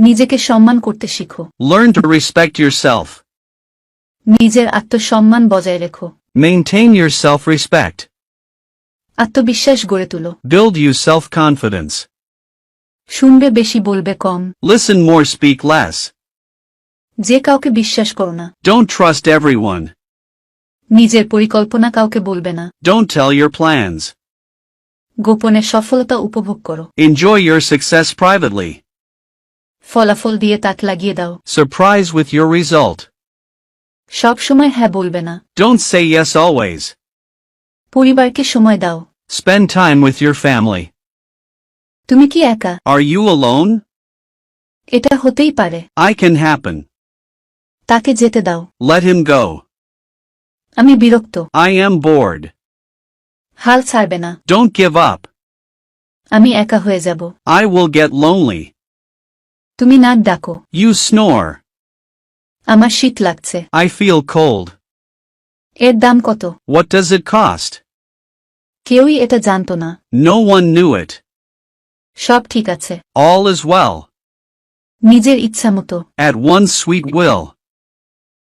নিজেকে সম্মান করতে শিখো। Learn to respect yourself. নিজের আত্মসম্মান বজায় রেখো। Maintain your self-respect. আত্মবিশ্বাস গড়ে তুলো। Build you self-confidence. শুনবে বেশি বলবে কম। Listen more, speak less. যে কাউকে বিশ্বাস করো না। Don't trust everyone. নিজের পরিকল্পনা কাউকে বলবে না। Don't tell your plans. গোপনে সফলতা উপভোগ করো। Enjoy your success privately. ফলাফল দিয়ে তাক লাগিয়ে দাও। Surprise with your result. সব সময় হ্যাঁ বলবে না। Don't say yes always. পরিবারকে সময় দাও। Spend time with your family. তুমি কি একা? Are you alone? এটা হতেই পারে। I can happen. তাকে যেতে দাও। Let him go. আমি বিরক্ত। I am bored. হাল ছাড়বে না। Don't give up. আমি একা হয়ে যাব। I will get lonely. তুমি নাক ডাকো। You snore. আমার শীত লাগছে। I feel cold. এর দাম কত? What does it cost? কেউই এটা জানতো না। No one knew it. সব ঠিক আছে। All is well. নিজের ইচ্ছামতো। At one's sweet will.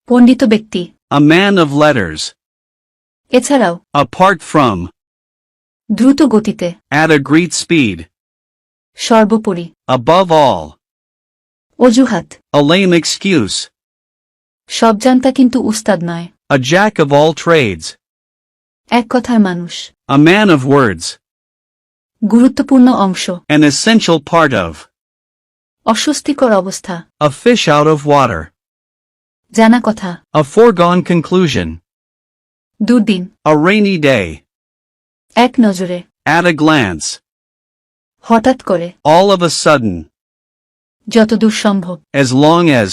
পণ্ডিত ব্যক্তি। A man of letters. এছাড়াও। Apart from. দ্রুত গতিতে। At a great speed. সর্বোপরি। Above all. অজুহাত। A lame excuse. সব জানতা কিন্তু উস্তাদ নয়। A jack of all trades. এক কথার মানুষ। A man of words. গুরুত্বপূর্ণ অংশ। An essential part of. অস্বস্তিকর অবস্থা। A fish out of water. জানা কথা। A foregone conclusion. দুর্দিন। A rainy day. এক নজরে। At a glance. হঠাৎ করে। All of a sudden. যতদূর সম্ভব। As long as.